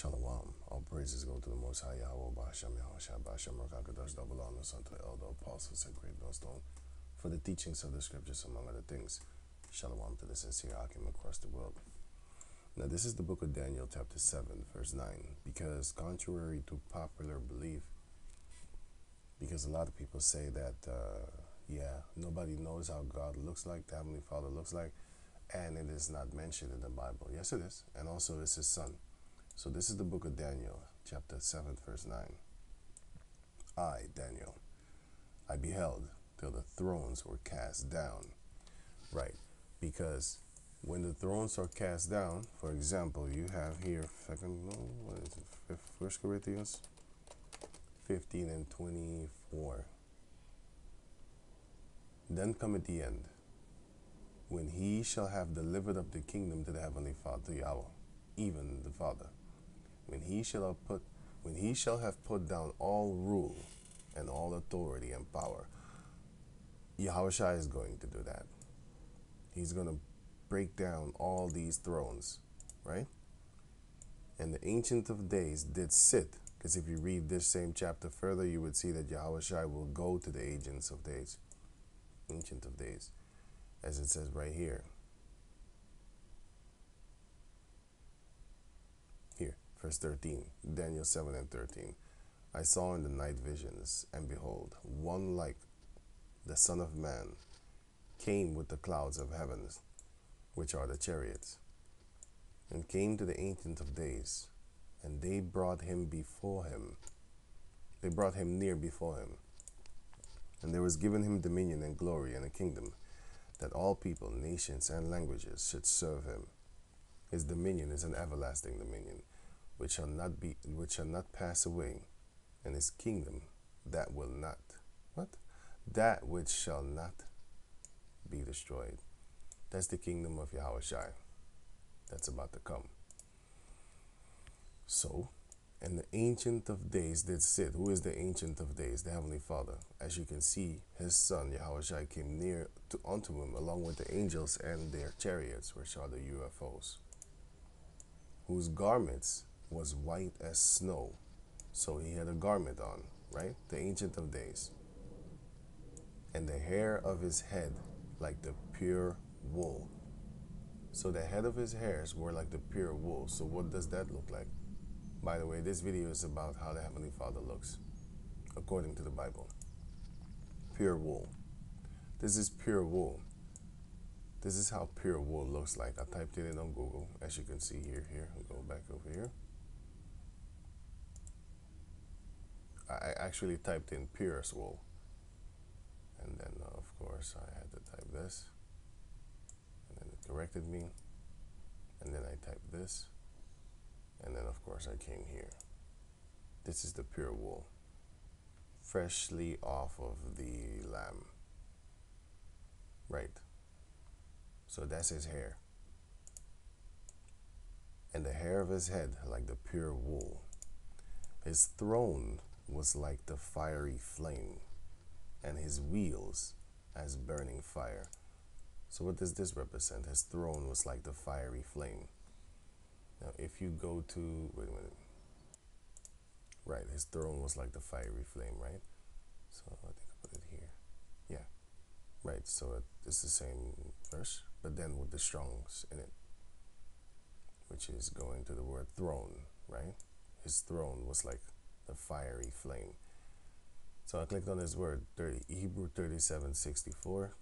Shalom. All praises go to the Most High Yahweh, Ba'ashem Yahushua, Ba'ashem Rakakadash, double honors unto the elder apostles and great millstone for the teachings of the scriptures, among other things. Shalom to the sincere Hakim across the world. Now, this is the book of Daniel, chapter 7, verse 9, because contrary to popular belief, because a lot of people say that, nobody knows how God looks like, the Heavenly Father looks like, and it is not mentioned in the Bible. Yes, it is. And also, it's his son. So this is the book of Daniel, chapter 7, verse 9. I, Daniel, I beheld till the thrones were cast down. Right, because when the thrones are cast down, for example, you have here, First Corinthians 15 and 24. Then cometh the end, when he shall have delivered up the kingdom to the Heavenly Father, to Yahweh, even the Father. When he shall have put down all rule and all authority and power. Yahushua is going to do that. He's going to break down all these thrones, right? And the Ancient of Days did sit, because if you read this same chapter further, you would see that Yahushua will go to the Ancient of Days, as it says right here. Verse 13, Daniel 7 and 13. I saw in the night visions, and behold, one like the Son of Man came with the clouds of heavens, which are the chariots, and came to the Ancient of Days, and they brought him before him. They brought him near before him. And there was given him dominion and glory and a kingdom, that all people, nations, and languages should serve him. His dominion is an everlasting dominion, which shall not pass away, and his kingdom that will not, that which shall not be destroyed. That's the kingdom of Yahushua that's about to come. So, and the Ancient of Days did sit. Who is the Ancient of Days? The Heavenly Father. As you can see, his son Yahushua came near unto him, along with the angels and their chariots, which are the UFOs, whose garments was white as snow. So he had a garment on, right? The Ancient of Days. And the hair of his head like the pure wool. So the head of his hairs were like the pure wool. So what does that look like? By the way, this video is about how the Heavenly Father looks, according to the Bible. Pure wool. This is pure wool. This is how pure wool looks like. I typed it in on Google, as you can see here. I'll go back over here. I actually typed in purest wool, and then of course I had to type this, and then it corrected me, and then I typed this, and then of course I came here. This is the pure wool, freshly off of the lamb, right? So that's his hair, and the hair of his head like the pure wool. His throne was like the fiery flame, and his wheels as burning fire. So what does this represent? His throne was like the fiery flame. Now if you go to, wait a minute, right, his throne was like the fiery flame, right? So I think I put it here. Yeah, right, so it's the same verse, but then with the Strongs in it, which is going to the word throne, right? His throne was like the fiery flame. So I clicked on this word, Hebrew 37:64.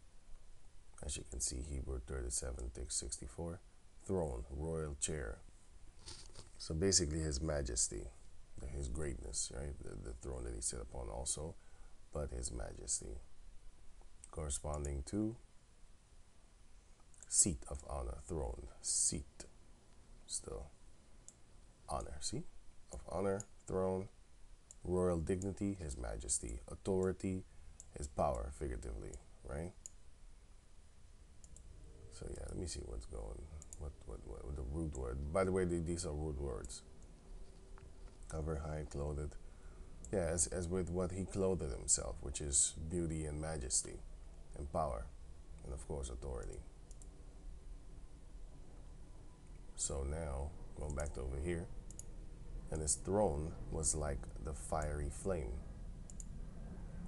As you can see, Hebrew 37:64. Throne, royal chair. So basically his majesty, his greatness, right? The throne that he sat upon also, but his majesty. Corresponding to seat of honor, throne, seat, still, honor, seat of honor, throne, royal dignity, his majesty, authority, his power, figuratively, right? So yeah, let me see what's going, what the root word. By the way, these are root words. Cover, hide, clothed. Yeah, as with what he clothed himself, which is beauty and majesty and power, and of course authority. So now, going back to over here, and his throne was like the fiery flame.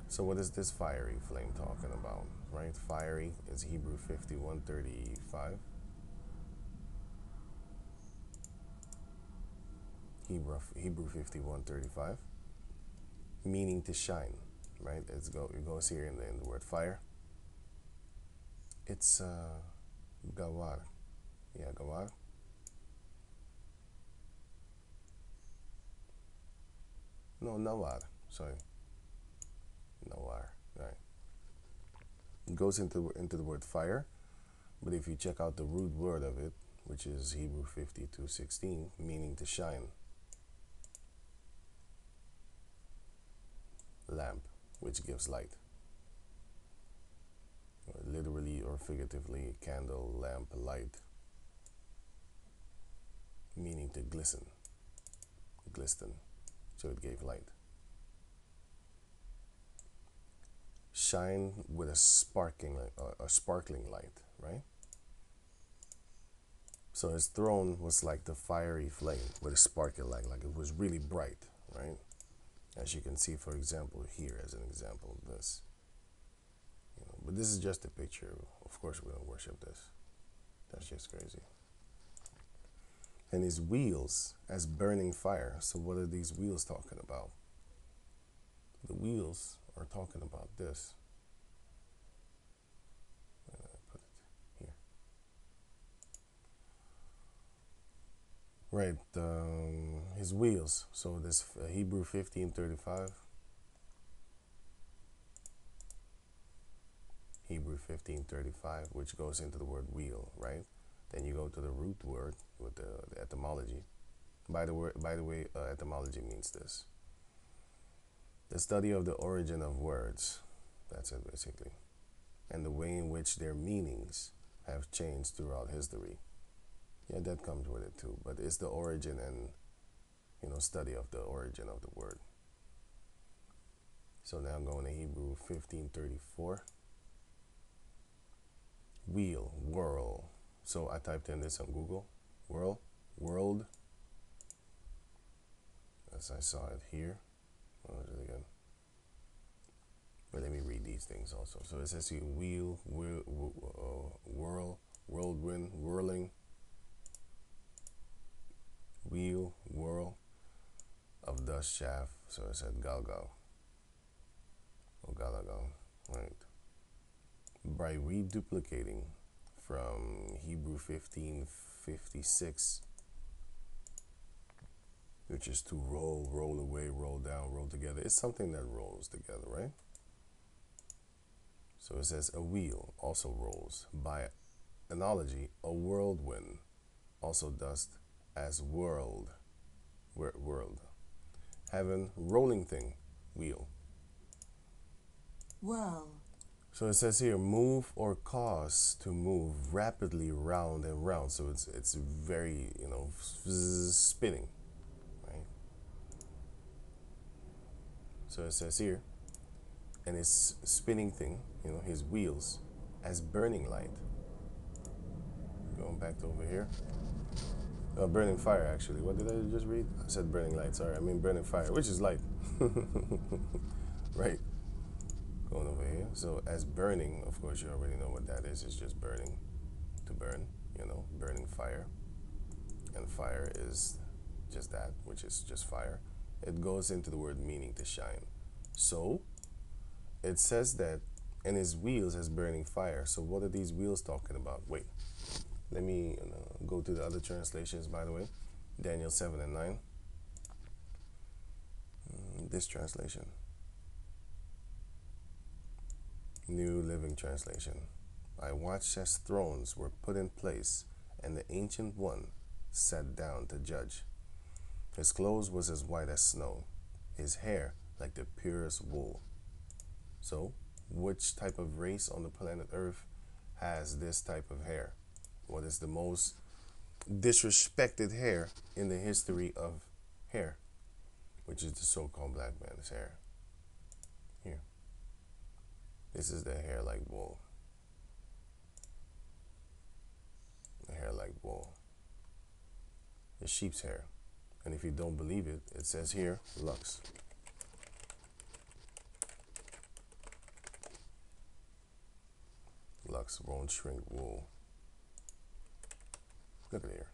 So what is this fiery flame talking about, right? Fiery is Hebrew 51:35. Hebrew 51:35, meaning to shine, right? It goes here in the word fire. It's gawar, yeah, gawar. No, nawar. Sorry, nawar. Right. It goes into the word fire, but if you check out the root word of it, which is Hebrew 52:16, meaning to shine, lamp, which gives light. Literally or figuratively, candle, lamp, light, meaning to glisten, glisten. So it gave light. Shine with a sparkling light, right? So his throne was like the fiery flame with a sparkling light, like it was really bright, right? As you can see, for example, here as an example of this. But this is just a picture. Of course, we don't worship this. That's just crazy. And his wheels as burning fire. So what are these wheels talking about? The wheels are talking about this. Put it here. Right, his wheels. So this Hebrew 15:35. Hebrew 15:35, which goes into the word wheel, right? Then you go to the root word with the etymology. By the way, etymology means this: the study of the origin of words. That's it, basically, and the way in which their meanings have changed throughout history. Yeah, that comes with it too, but it's the origin and study of the origin of the word. So now I'm going to Hebrew 15:34. Wheel, whirl. So I typed in this on Google. Whirl, world. As I saw it here. What was it again? But let me read these things also. So it says here, wheel, whirl, whirlwind, whirling. Wheel, whirl of dust shaft. So it said galgal. Or galagal, right? By reduplicating from Hebrew 15:56, which is to roll, roll away, roll down, roll together. It's something that rolls together, right? So it says a wheel also rolls. By analogy, a whirlwind also dust as world. Having rolling thing, wheel. Whirl. So it says here, move or cause to move rapidly round and round. So it's very, spinning, right? So it says here, and his spinning thing, his wheels, as burning light. Going back to over here. Burning fire, actually. What did I just read? I said burning light, sorry. I mean burning fire, which is light. Right. Going over here. So as burning, of course, you already know what that is. It's just burning, to burn, burning fire. And fire is just that, which is just fire. It goes into the word meaning to shine. So it says that, and his wheels as burning fire. So what are these wheels talking about? Wait, let me go to the other translations, by the way. Daniel 7:9. This translation. New Living Translation. I watched as thrones were put in place, and the Ancient One sat down to judge. His clothes was as white as snow, his hair like the purest wool. So, which type of race on the planet Earth has this type of hair? What is the most disrespected hair in the history of hair? Which is the so-called black man's hair. Here. This is the hair like wool. The hair like wool. The sheep's hair. And if you don't believe it, it says here, Lux. Lux won't shrink wool. Look at here.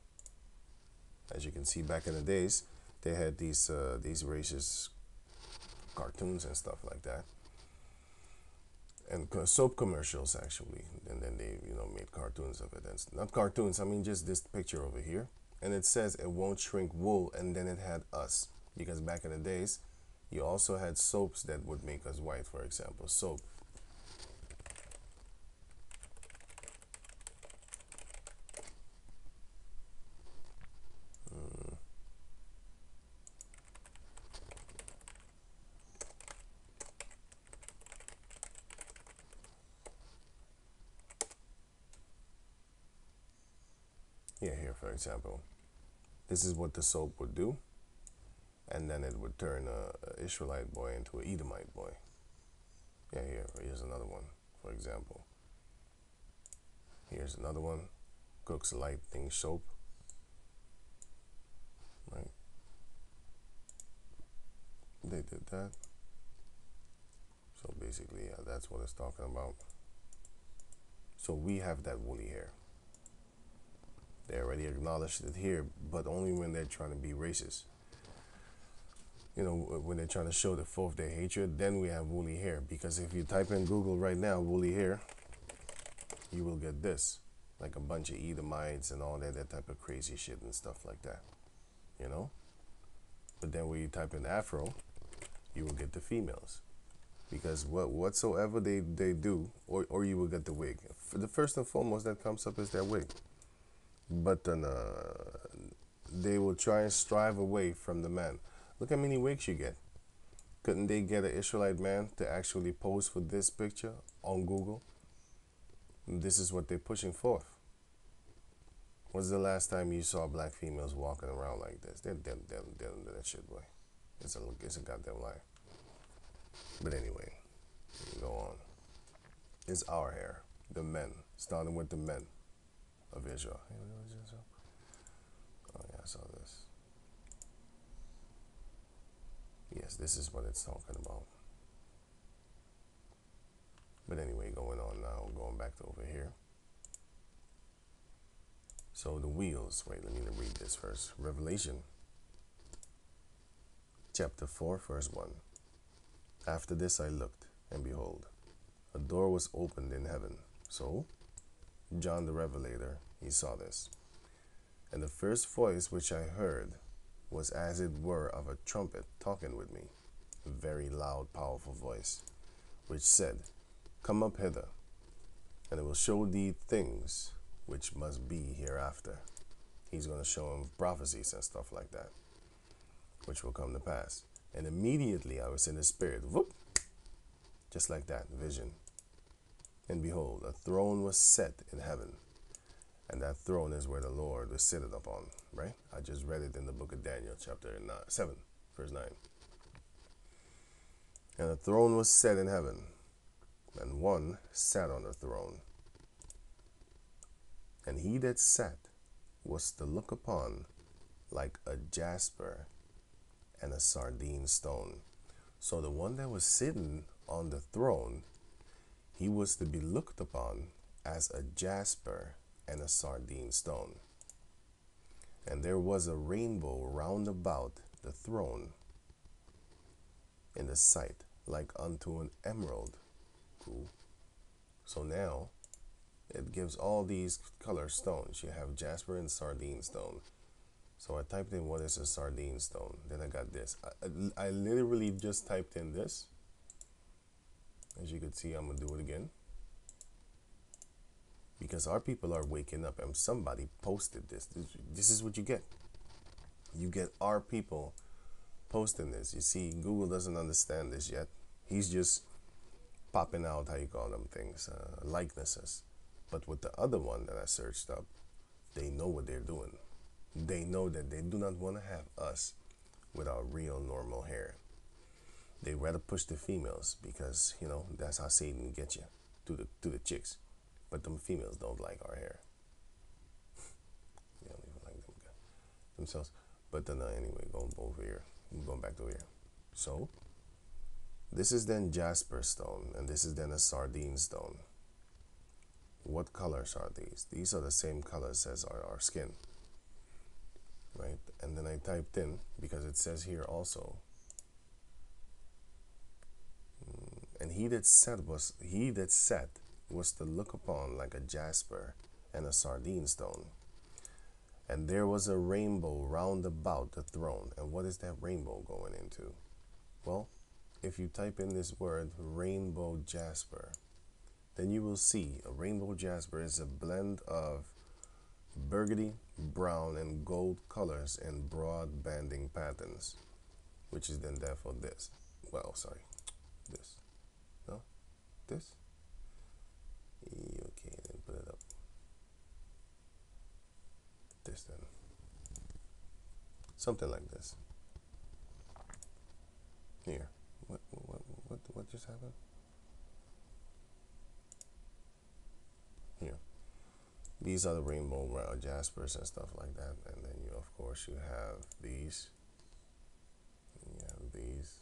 As you can see, back in the days, they had these racist cartoons and stuff like that, and soap commercials actually, and then they made cartoons of it. And not cartoons, I mean just this picture over here, and it says it won't shrink wool, and then it had us, because back in the days, you also had soaps that would make us white. For example, soap. Yeah, here for example, this is what the soap would do, and then it would turn a Israelite boy into an Edomite boy. Yeah, here's another one, for example. Here's another one, Cook's Lightning Soap. Right? They did that. So basically, yeah, that's what it's talking about. So we have that woolly hair. They already acknowledged it here, but only when they're trying to be racist. When they're trying to show the forth their hatred, then we have woolly hair. Because if you type in Google right now, woolly hair, you will get this. Like a bunch of Edomites and all that type of crazy shit and stuff like that. But then when you type in Afro, you will get the females. Because whatsoever they do, or you will get the wig. The first and foremost that comes up is their wig. But then they will try and strive away from the man. Look how many wigs you get. Couldn't they get an Israelite man to actually pose for this picture on Google? And this is what they're pushing forth. When's the last time you saw black females walking around like this? They don't do that shit, boy. It's a goddamn lie. But anyway, go on. It's our hair, the men, starting with the men of Israel. Oh yeah, I saw this. Yes, this is what it's talking about. But anyway, going on now, going back to over here. So the wheels, wait, let me read this first. Revelation chapter 4, verse 1. After this I looked, and behold, a door was opened in heaven. So, John the Revelator, he saw this. And the first voice which I heard was as it were of a trumpet talking with me, a very loud, powerful voice, which said, Come up hither, and I will show thee things which must be hereafter. He's going to show him prophecies and stuff like that, which will come to pass. And immediately I was in the spirit, whoop, just like that, vision. And behold, a throne was set in heaven. And that throne is where the Lord was seated upon, right? I just read it in the book of Daniel, chapter 7, verse 9. And a throne was set in heaven, and one sat on the throne. And he that sat was to look upon like a jasper and a sardine stone. So the one that was sitting on the throne, he was to be looked upon as a jasper and a sardine stone. And there was a rainbow round about the throne in the sight, like unto an emerald. Cool. So now it gives all these color stones. You have jasper and sardine stone. So I typed in what is a sardine stone. Then I got this. I literally just typed in this. As you can see, I'm going to do it again. Because our people are waking up, and somebody posted this. This is what you get. You get our people posting this. You see, Google doesn't understand this yet. He's just popping out, how you call them things, likenesses. But with the other one that I searched up, they know what they're doing. They know that they do not want to have us with our real normal hair. They rather push the females because, that's how Satan gets you, to the chicks. But them females don't like our hair. They don't even like themselves. But then anyway, going over here. I'm going back to here. So this is then jasper stone, and this is then a sardine stone. What colors are these? These are the same colors as our skin, right? And then I typed in, because it says here also, and he that sat was to look upon like a jasper and a sardine stone. And there was a rainbow round about the throne. And what is that rainbow going into? Well, if you type in this word rainbow jasper, then you will see a rainbow jasper is a blend of burgundy, brown, and gold colors in broad banding patterns, which is then therefore this. Well, sorry, this. No, this. Okay, then put it up. This then. Something like this. Here. What just happened? Here. These are the rainbow jaspers and stuff like that. And then you, of course, you have these. And you have these.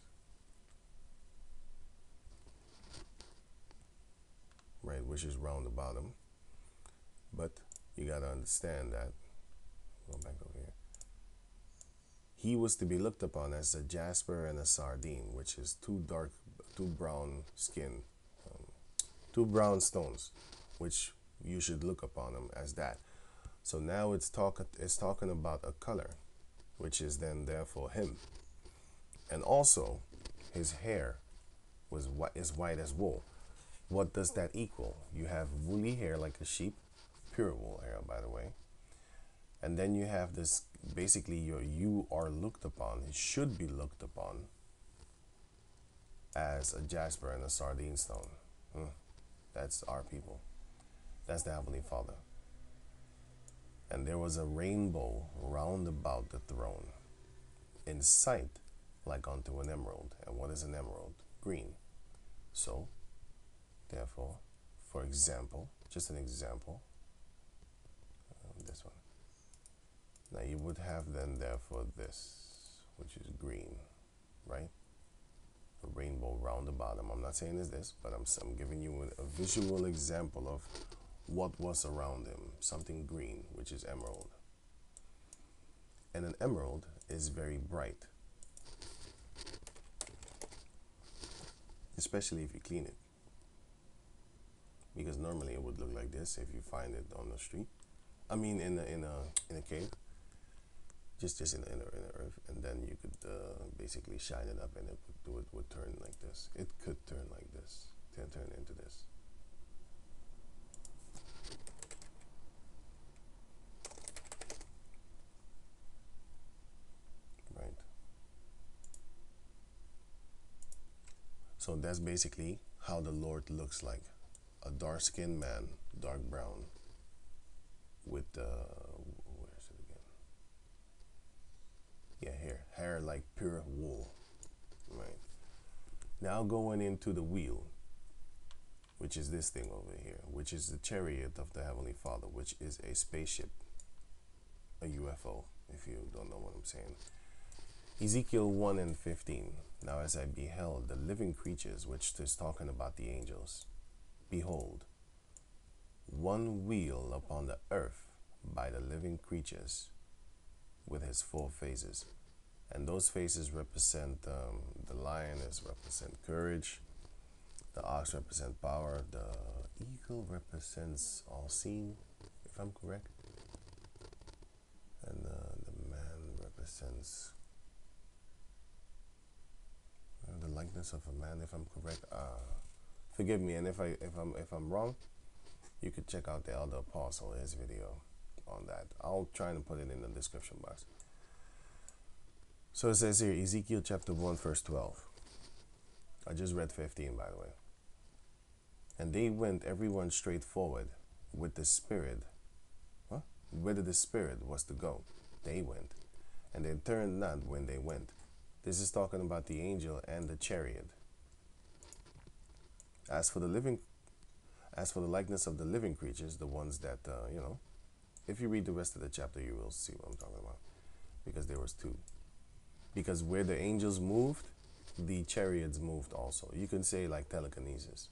Right, which is round the bottom. But you got to understand that, go back over here, he was to be looked upon as a jasper and a sardine, which is two brown stones, which you should look upon them as that. So now it's talking about a color, which is then therefore him. And also his hair is white as wool. What does that equal? You have woolly hair like a sheep, pure wool hair, by the way. And then you have this, basically you are looked upon, it should be looked upon as a jasper and a sardine stone. That's our people. That's the Heavenly Father. And there was a rainbow round about the throne, in sight like unto an emerald. And what is an emerald? Green. So, therefore, for example, just an example, this one. Now you would have then therefore this, which is green, right? A rainbow round the bottom. I'm not saying it's this, but I'm giving you a visual example of what was around him. Something green, which is emerald. And an emerald is very bright, especially if you clean it. Because normally it would look like this if you find it on the street. I mean, in a cave, just in the earth, and then you could basically shine it up, and it would turn like this. It could turn like this, turn into this. Right. So that's basically how the Lord looks like. A dark-skinned man, dark brown, with where is it again? Yeah, hair like pure wool. Right. Now going into the wheel, which is this thing over here, which is the chariot of the Heavenly Father, which is a spaceship, a UFO, if you don't know what I'm saying. Ezekiel 1:15. Now as I beheld the living creatures, which is talking about the angels, behold, one wheel upon the earth by the living creatures with his 4 faces. And those faces represent, the lioness represent courage, the ox represent power, the eagle represents all seen, if I'm correct, and the man represents the likeness of a man, if I'm correct. Forgive me, and if I'm wrong, you could check out the Elder Apostle, his video on that. I'll try and put it in the description box. So it says here, Ezekiel chapter 1, verse 12. I just read 15, by the way. And they went everyone straight forward with the Spirit. Whither the Spirit was to go, they went. And they turned not when they went. This is talking about the angel and the chariot. As for the likeness of the living creatures, the ones that, if you read the rest of the chapter, you will see what I'm talking about. because there was two. Because where the angels moved, the chariots moved also. You can say like telekinesis,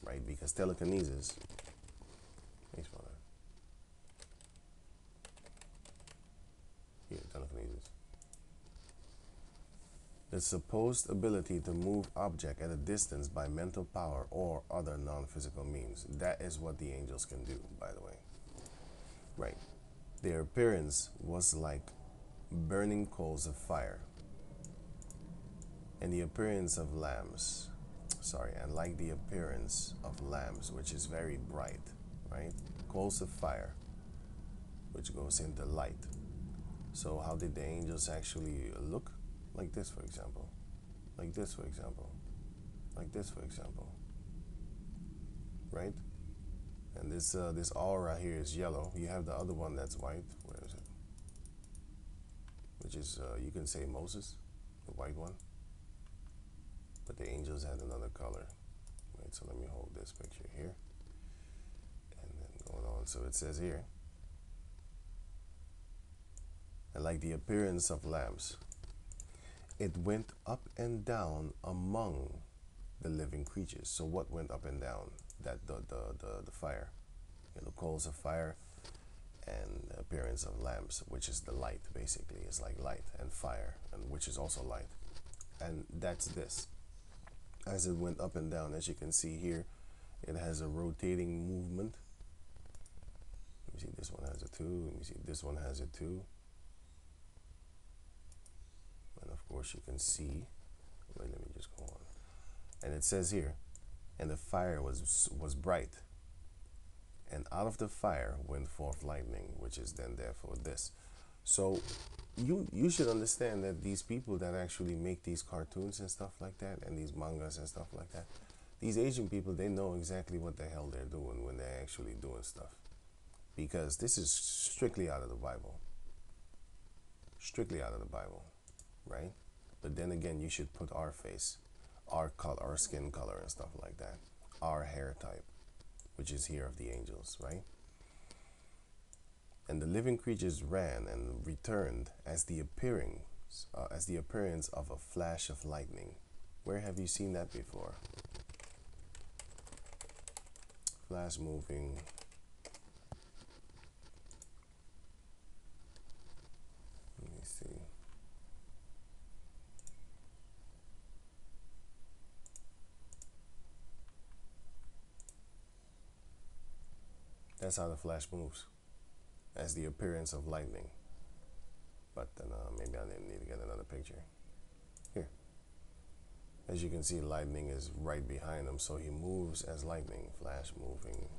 right? Because telekinesis, here, telekinesis. The supposed ability to move object at a distance by mental power or other non-physical means. That is what the angels can do, by the way. Right. Their appearance was like burning coals of fire, and the appearance of lamps. Sorry, and like the appearance of lamps, which is very bright, right? Coals of fire, which goes into light. So how did the angels actually look? Like this, for example. Like this, for example. Like this, for example. Right? And this aura here is yellow. You have the other one that's white. Where is it? Which is, you can say Moses, the white one. But the angels had another color. Right, so let me hold this picture here. And then going on. So it says here, and like the appearance of lamps, it went up and down among the living creatures. So what went up and down? That the fire, the coals of fire, and the appearance of lamps, which is the light. Basically, it's like light and fire, and which is also light. And that's this. As it went up and down, as you can see here, it has a rotating movement. Let me see, this one has a 2. Let me see, this one has a 2. And of course you can see, wait, let me just go on. And it says here, and the fire was bright, and out of the fire went forth lightning, which is then therefore this. So you should understand that these people that actually make these cartoons and stuff like that, and these mangas and stuff like that, these Asian people, they know exactly what the hell they're doing when they're actually doing stuff. Because this is strictly out of the Bible. Strictly out of the Bible, right? But then again, you should put our face, our color, our skin color and stuff like that, our hair type, which is here of the angels, right? And the living creatures ran and returned as the appearance of a flash of lightning. Where have you seen that before? Flash moving. Let me see. That's how the flash moves, as the appearance of lightning. But then maybe I need to get another picture. Here. As you can see, lightning is right behind him, so he moves as lightning, flash moving.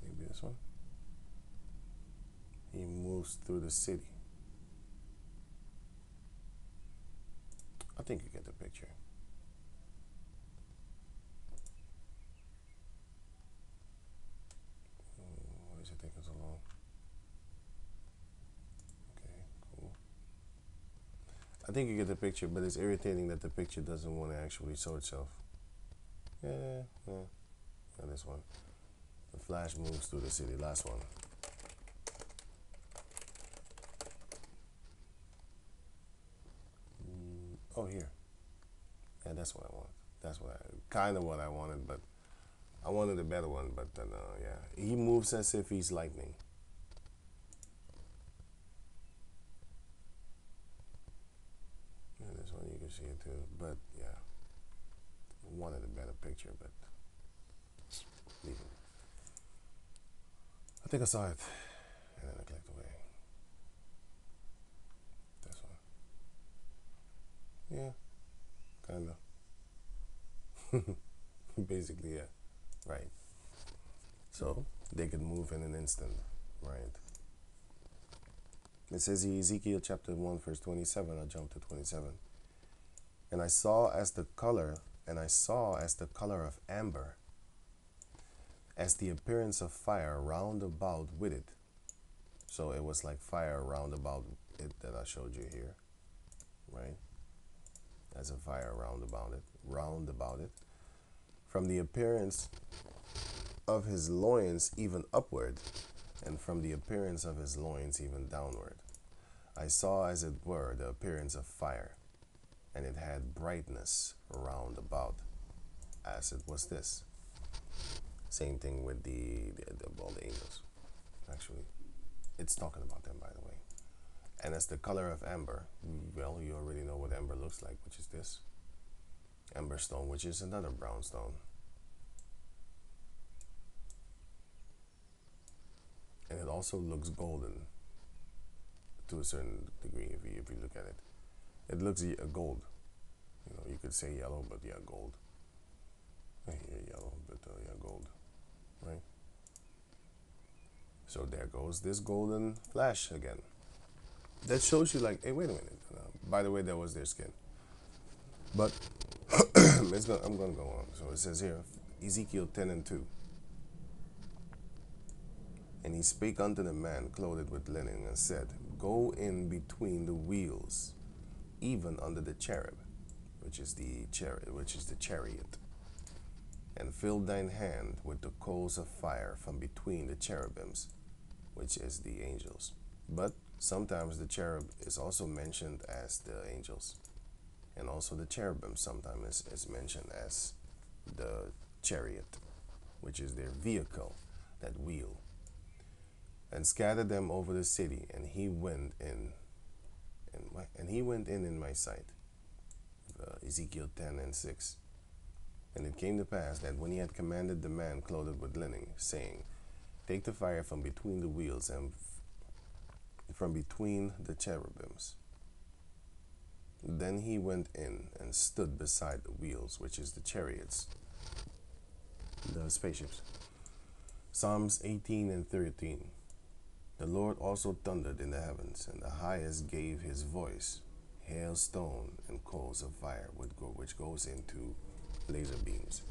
Maybe this one. He moves through the city. I think you get the picture. Why is it taking so long? Okay, cool. I think you get the picture, but it's irritating that the picture doesn't want to actually show itself. Yeah, this one. The flash moves through the city. Last one. Oh, here. Yeah, that's what I want. That's what kind of what I wanted, but I wanted a better one. But then, yeah, he moves as if he's lightning. Yeah, this one you can see it too. But yeah, I wanted a better picture, but leave it. I think I saw it, and then I clicked away. This one. Yeah, kind of. Basically, yeah. Right. So they could move in an instant, right? It says Ezekiel chapter 1 verse 27. I'll jump to 27. And I saw as the color of amber, as the appearance of fire round about with it. So it was like fire round about it that I showed you here, right? As a fire round about it. From the appearance of his loins even upward, and from the appearance of his loins even downward. I saw as it were the appearance of fire, and it had brightness round about, as it was this. Same thing with all the angels. Actually, it's talking about them, by the way. And as the color of amber, well, you already know what amber looks like, which is this. Amber stone, which is another brown stone. And it also looks golden to a certain degree if you look at it. It looks gold. You know, you could say yellow, but yeah, gold. Here yellow, but yeah, gold, right? So there goes this golden flash again. That shows you like, hey, wait a minute. By the way, that was their skin. But I'm going to go on. So it says here, Ezekiel 10:2. And he spake unto the man clothed with linen, and said, Go in between the wheels, even under the cherub, which is the chariot, and fill thine hand with the coals of fire from between the cherubims, which is the angels. But sometimes the cherub is also mentioned as the angels, and also the cherubim sometimes is mentioned as the chariot, which is their vehicle, that wheel. And scattered them over the city, and he went in my sight. Ezekiel 10:6. And it came to pass that when he had commanded the man clothed with linen, saying, Take the fire from between the wheels and from between the cherubims, then he went in and stood beside the wheels, which is the chariots, the spaceships. Psalms 18:13. The Lord also thundered in the heavens, and the highest gave his voice, hailstone and coals of fire, which goes into laser beams.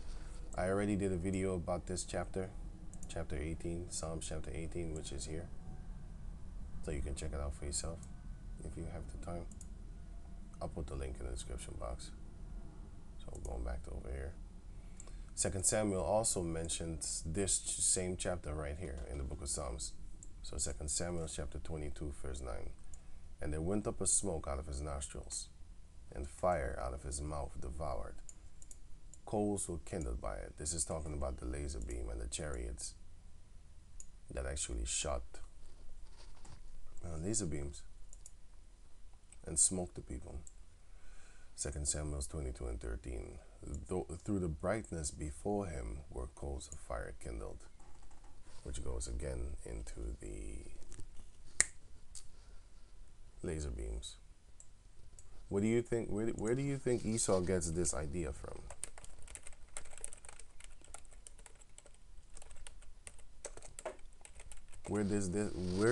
I already did a video about this chapter 18, Psalms chapter 18, which is here. So you can check it out for yourself if you have the time. I'll put the link in the description box. So going back to over here. 2 Samuel also mentions this same chapter right here in the book of Psalms. So 2 Samuel chapter 22, verse 9. And there went up a smoke out of his nostrils, and fire out of his mouth devoured. Coals were kindled by it. This is talking about the laser beam and the chariots that actually shot laser beams and smoked the people. 2 Samuel 22:13. Through the brightness before him were coals of fire kindled, which goes again into the laser beams. What do you think? Where do you think Esau gets this idea from? Where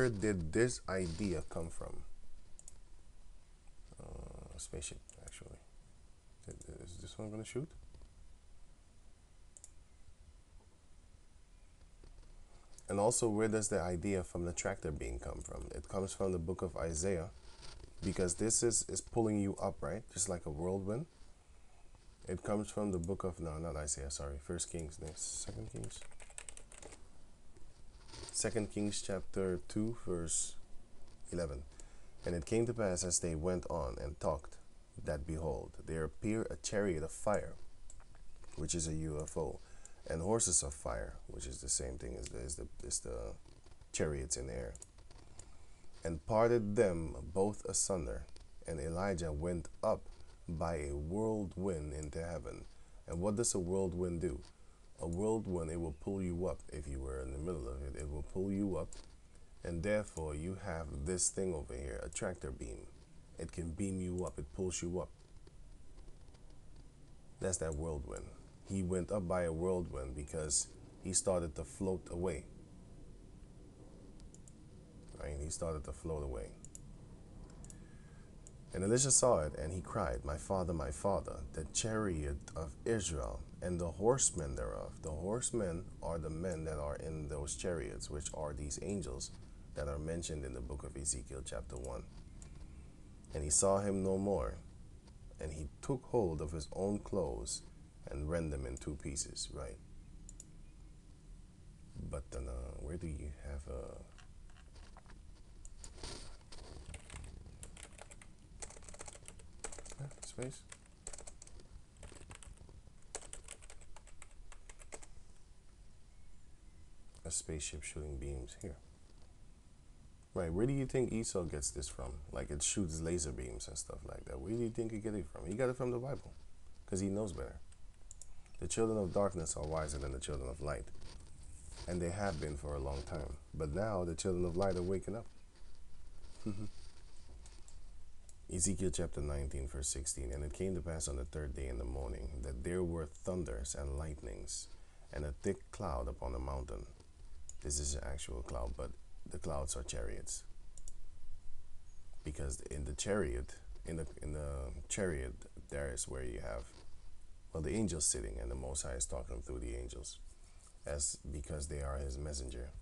did this idea come from? Spaceship, actually. Is this one gonna shoot? And also, where does the idea from the tractor beam come from? It comes from the book of Isaiah, because this is pulling you up, right? Just like a whirlwind. It comes from the book of, no, not Isaiah, sorry, 1 Kings, next, 2 Kings. 2 Kings chapter 2, verse 11. And it came to pass as they went on and talked, that behold, there appeared a chariot of fire, which is a UFO, and horses of fire, which is the same thing as the chariots in the air, and parted them both asunder. And Elijah went up by a whirlwind into heaven. And what does a whirlwind do? A whirlwind, it will pull you up. If you were in the middle of it, it will pull you up. And therefore, you have this thing over here, a tractor beam. It can beam you up. It pulls you up. That's that whirlwind. He went up by a whirlwind because he started to float away. Right? He started to float away. And Elisha saw it, and he cried, my father, the chariot of Israel, and the horsemen thereof. The horsemen are the men that are in those chariots, which are these angels that are mentioned in the book of Ezekiel chapter 1. And he saw him no more, and he took hold of his own clothes and rent them in two pieces, right? But then, where do you have space? A spaceship shooting beams here. Right, where do you think Esau gets this from? Like it shoots laser beams and stuff like that. Where do you think he get it from? He got it from the Bible, because he knows better. The children of darkness are wiser than the children of light, and they have been for a long time. But now the children of light are waking up. Ezekiel chapter 19, verse 16. And it came to pass on the third day in the morning that there were thunders and lightnings and a thick cloud upon the mountain. This is an actual cloud, but the clouds are chariots, because in the chariot there is where you have, well, the angels sitting, and the Most High is talking through the angels, as because they are his messenger.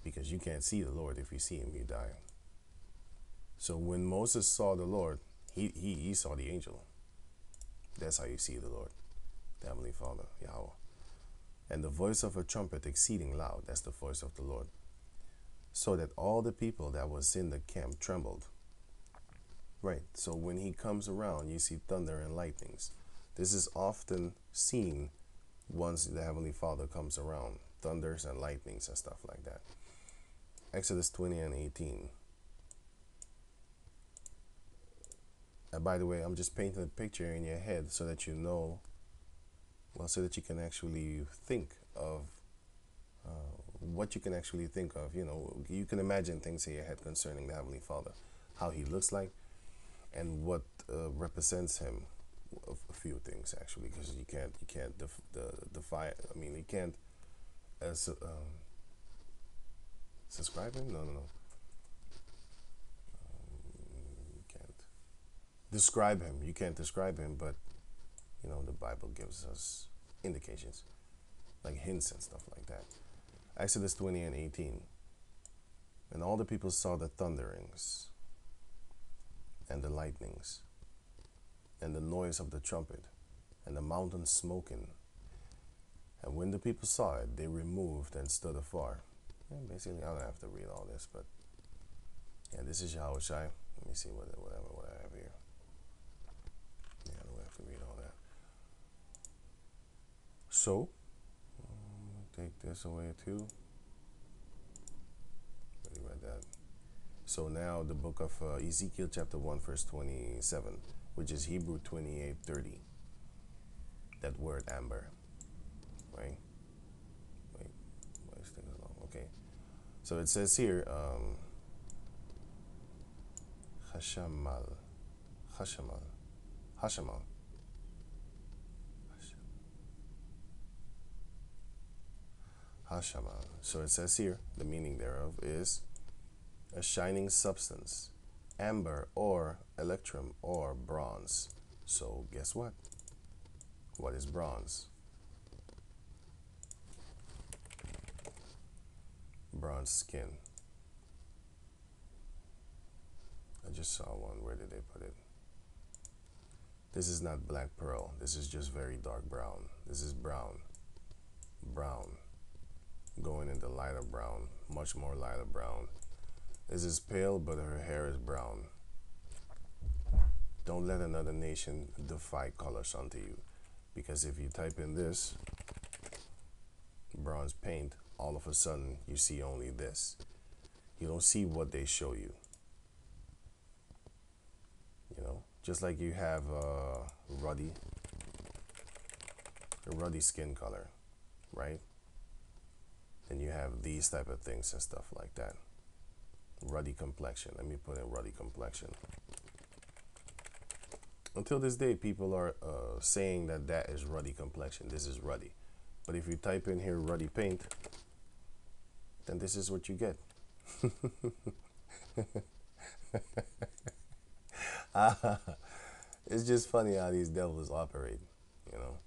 Because you can't see the Lord. If you see him, you die. So when Moses saw the Lord, he saw the angel. That's how you see the Lord, the Heavenly Father, Yahweh. And the voice of a trumpet exceeding loud, that's the voice of the Lord, so that all the people that was in the camp trembled. Right, so when he comes around, you see thunder and lightnings. This is often seen once the Heavenly Father comes around, thunders and lightnings and stuff like that. Exodus 20 and 18. And by the way, I'm just painting a picture in your head so that you know, well, so that you can actually think of what you can actually think of. You know, you can imagine things in your head concerning the Heavenly Father, how he looks like, and what represents him. A few things actually, because you can't defy. I mean, you can't subscribe him. No. You can't describe him. You can't describe him, but you know the Bible gives us indications, like hints and stuff like that. Exodus 20 and 18. And all the people saw the thunderings and the lightnings and the noise of the trumpet and the mountain smoking. And when the people saw it, they removed and stood afar. And basically, I don't have to read all this, but yeah, this is Yahweh Shai. Let me see what I have here. Yeah, I don't have to read all that. So, take this away too. Already read that. So now the book of Ezekiel chapter 1 verse 27, which is Hebrew 28:30. That word amber, right? Wait, why is things long? Okay. So it says here, Hashamal. So it says here, the meaning thereof is a shining substance, amber or electrum or bronze. So guess what? What is bronze? Bronze skin. I just saw one. Where did they put it? This is not black pearl. This is just very dark brown. This is brown. Brown. Going into lighter brown. Much more lighter brown. This is pale, but her hair is brown. Don't let another nation defy colors unto you. Because if you type in this, bronze paint, all of a sudden you see only this. You don't see what they show you. You know, just like you have a ruddy skin color, right? Then you have these type of things and stuff like that. Ruddy complexion. Let me put in ruddy complexion. Until this day, people are saying that is ruddy complexion. This is ruddy. But if you type in here ruddy paint, then this is what you get. It's just funny how these devils operate, you know.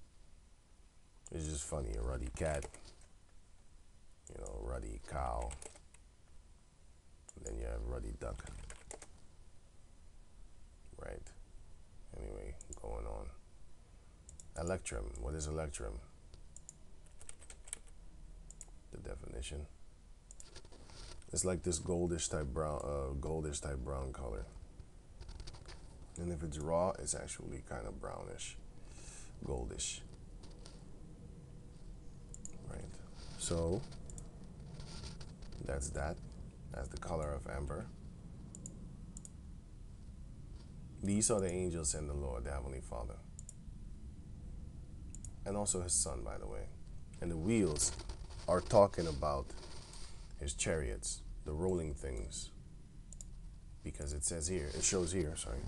It's just funny. A ruddy cat, ruddy cow. Then you have ruddy duck, right? Anyway, going on. Electrum. What is electrum? The definition. It's like this goldish type brown color. And if it's raw, it's actually kind of brownish, goldish. Right. So that's that. That's the color of amber. These are the angels and the Lord, the Heavenly Father. And also his son, by the way. And the wheels are talking about his chariots, the rolling things. Because it says here, it shows here, sorry.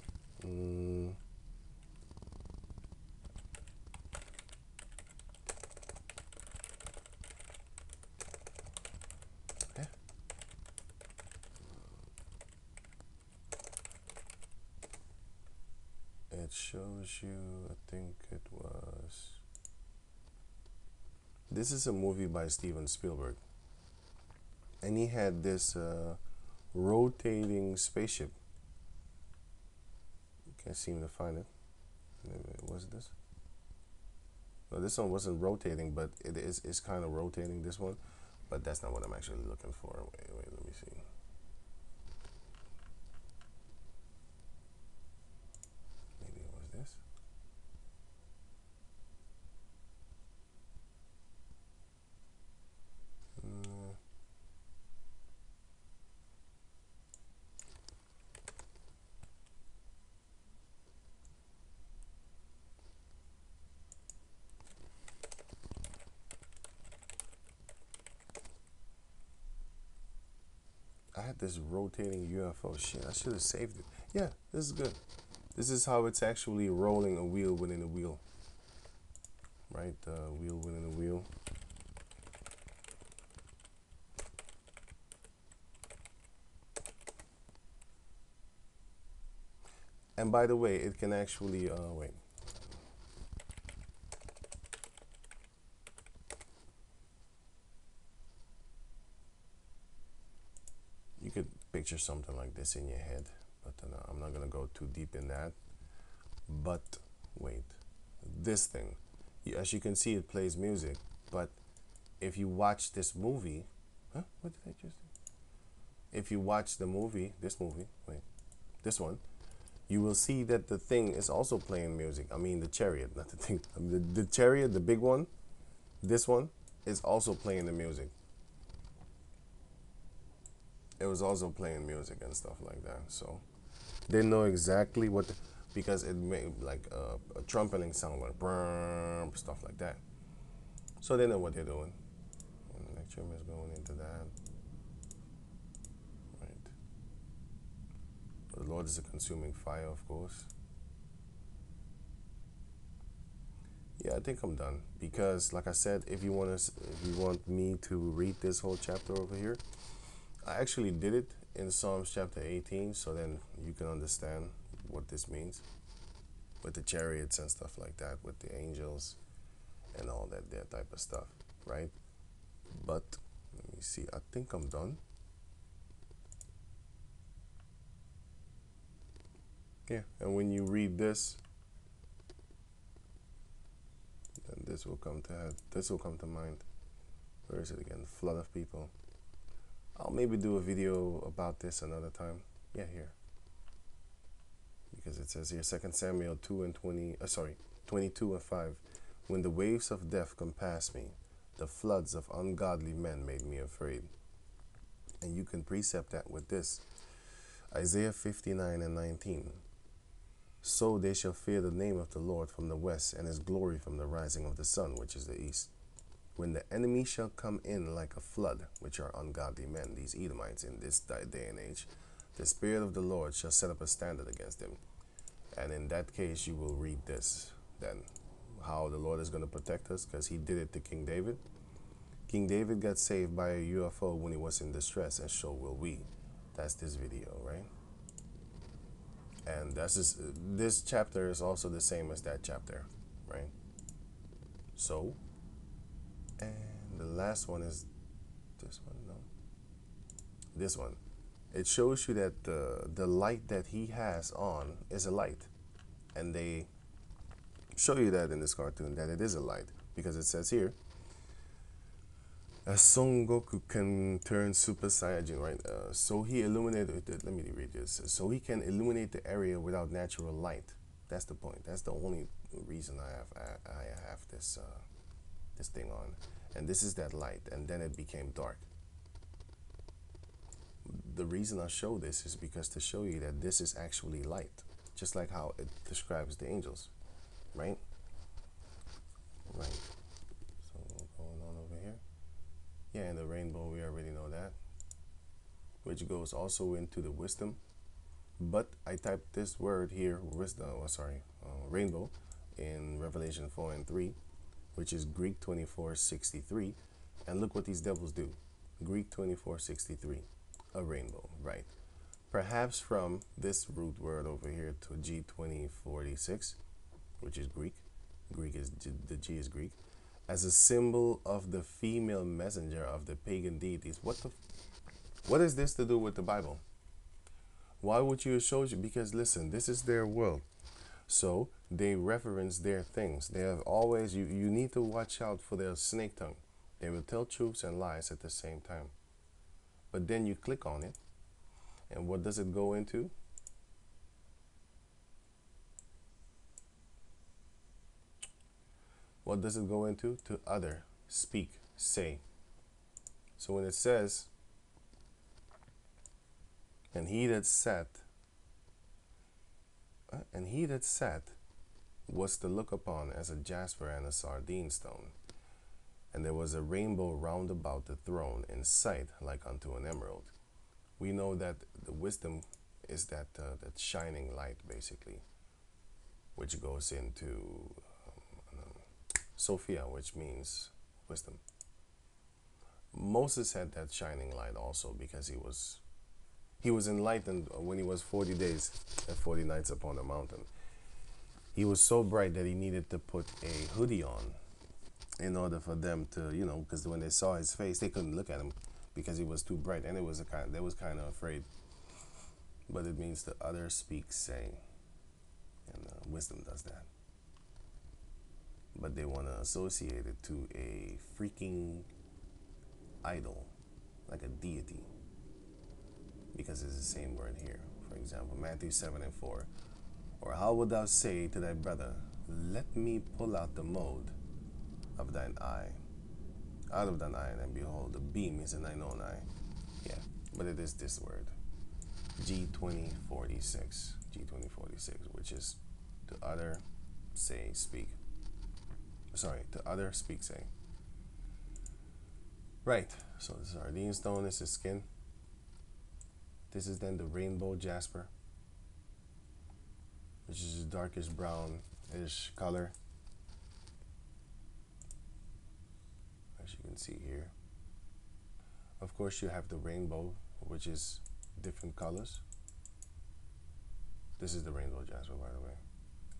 It shows you, I think it was. This is a movie by Steven Spielberg. And he had this rotating spaceship. Can't seem to find it. Was this? No, this one wasn't rotating, but it's kind of rotating, this one. But that's not what I'm actually looking for. Wait, let me see. Maybe it was this. I had this rotating UFO. Shit, I should have saved it. Yeah, this is good. This is how it's actually rolling a wheel within a wheel. Right? Wheel within a wheel. And by the way, it can actually, wait. You could picture something like this in your head, but I'm not going to go too deep in that. But wait, this thing, as you can see, it plays music. But if you watch this movie, what did I just do? If you watch the movie, this one, you will see that the thing is also playing music. I mean, the chariot, not the thing. I mean, the chariot, the big one, this one, is also playing the music. It was also playing music and stuff like that. So they know exactly what, because it made like a trumpeting sound, like brrrr, stuff like that. So they know what they're doing. And the lecture is going into that. Right. The Lord is a consuming fire, of course. Yeah, I think I'm done, because like I said, if you want me to read this whole chapter over here, I actually did it in Psalms chapter 18, so then you can understand what this means with the chariots and stuff like that, with the angels and all that type of stuff, right? But let me see, I think I'm done. Yeah, and when you read this, then this will come to mind. Where is it again? Flood of people. I'll maybe do a video about this another time. Yeah, here. Because it says here, 2 Samuel 22 and 5. When the waves of death compassed me, the floods of ungodly men made me afraid. And you can precept that with this. Isaiah 59 and 19. So they shall fear the name of the Lord from the west, and his glory from the rising of the sun, which is the east. When the enemy shall come in like a flood, which are ungodly men, these Edomites in this day and age, the Spirit of the Lord shall set up a standard against them. And in that case, you will read this. Then, how the Lord is going to protect us, because he did it to King David. King David got saved by a UFO when he was in distress, and so will we. That's this video, right? And that's just, this chapter is also the same as that chapter, right? So, and the last one is this one, no, this one. It shows you that the light that he has on is a light, and they show you that in this cartoon that it is a light, because it says here, as Son Goku can turn Super Saiyajin, right? So he illuminated. Let me read this. So he can illuminate the area without natural light. That's the point. That's the only reason I have this this thing on, and this is that light. And then it became dark. The reason I show this is because to show you that this is actually light, just like how it describes the angels, right? Right. So going on over here. Yeah, and the rainbow, we already know that, which goes also into the wisdom. But I typed this word here, wisdom, rainbow, in Revelation 4 and 3, which is Greek 24:63. And look what these devils do. Greek 24:63, a rainbow, right? Perhaps from this root word over here to G2046, which is Greek. The G is Greek, as a symbol of the female messenger of the pagan deities. What is this to do with the Bible? Why would you show you? Because listen, this is their world. So they reference their things. They have always, you need to watch out for their snake tongue. They will tell truths and lies at the same time. But then you click on it, and what does it go into? What does it go into? To utter, speak, say. So when it says, and he that sat was to look upon as a jasper and a sardine stone, and there was a rainbow round about the throne in sight like unto an emerald. We know that the wisdom is that shining light, basically, which goes into Sophia, which means wisdom. Moses had that shining light also because he was enlightened when he was 40 days and 40 nights upon the mountain. He was so bright that he needed to put a hoodie on in order for them to, because when they saw his face, they couldn't look at him because he was too bright, and they was kind of afraid. But it means the other speaks, saying, and wisdom does that. But they want to associate it to a freaking idol, like a deity, because it's the same word here. For example, Matthew 7 and 4. Or how would thou say to thy brother, let me pull out the mote of thine eye, out of thine eye, and behold, the beam is in thine own eye. Yeah, but it is this word, G2046, which is to utter, say, speak. To utter, speak, say. Right, so the sardine stone is his skin. This is then the rainbow jasper, which is a darkish brownish color, as you can see here. Of course, you have the rainbow, which is different colors. This is the rainbow jasper, by the way.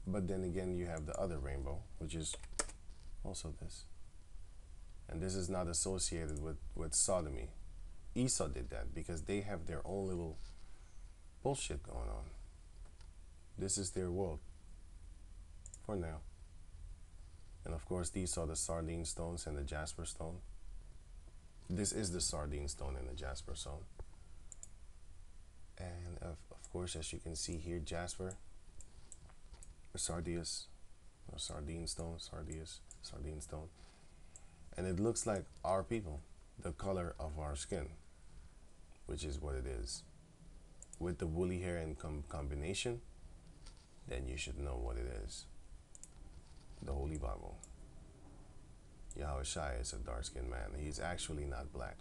But then again, you have the other rainbow, which is also this. And this is not associated with sodomy. Esau did that because they have their own little bullshit going on. This is their world for now. And of course, these are the sardine stones and the jasper stone. This is the sardine stone and the jasper stone. And of course, as you can see here, jasper, sardius, or sardine stone, sardine stone. And it looks like our people, the color of our skin, which is what it is. With the woolly hair in combination, then you should know what it is. The Holy Bible. Yahweh Shai is a dark-skinned man. He's actually not black.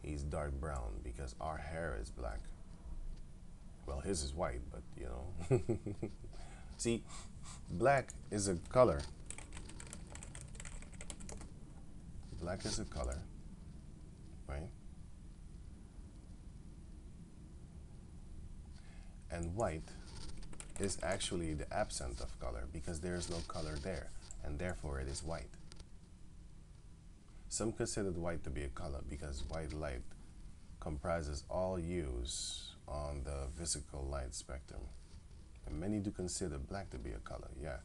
He's dark brown because our hair is black. Well, his is white, but See, black is a color. Black is a color, right? And white is actually the absence of color, because there is no color there, and therefore it is white. Some consider white to be a color because white light comprises all hues on the physical light spectrum. And many do consider black to be a color, yeah,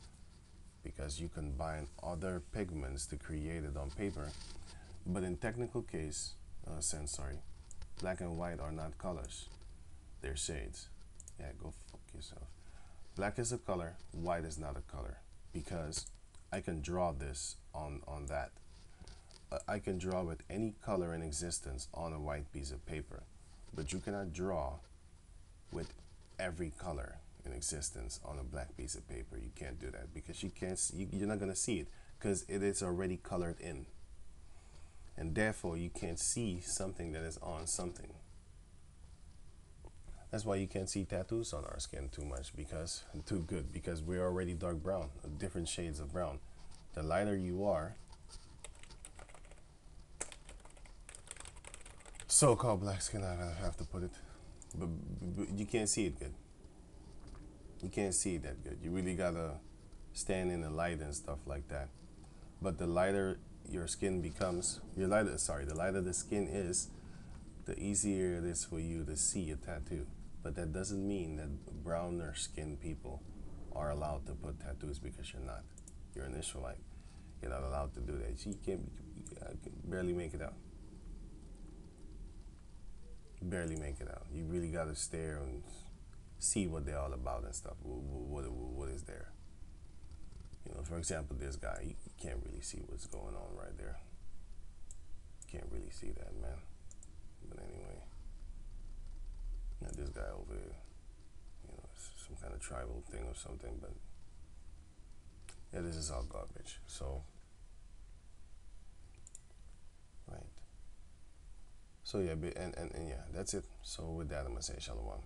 because you combine other pigments to create it on paper. But in technical sense, black and white are not colors. They're shades. Yeah, go fuck yourself. Black is a color, white is not a color, because I can draw this on that. I can draw with any color in existence on a white piece of paper, but you cannot draw with every color in existence on a black piece of paper. You can't do that because you're not going to see it, because it is already colored in, and therefore you can't see something that is on something. That's why you can't see tattoos on our skin too much, because we're already dark brown, different shades of brown. The lighter you are, so-called black skin, I have to put it, but you can't see it good. You can't see it that good. You really gotta stand in the light and stuff like that. But the lighter your skin becomes, the lighter the skin is, the easier it is for you to see a tattoo. But that doesn't mean that browner skinned people are allowed to put tattoos, because you're not. You're an Israelite. You're not allowed to do that. You can barely make it out. Barely make it out. You really got to stare and see what they're all about and stuff. What is there? You know, for example, this guy, you can't really see what's going on right there. You can't really see that, man. But anyway, now this guy over here, you know, it's some kind of tribal thing or something, but yeah, this is all garbage. So, right. So yeah, and yeah, that's it. So with that, I'm gonna say shalom.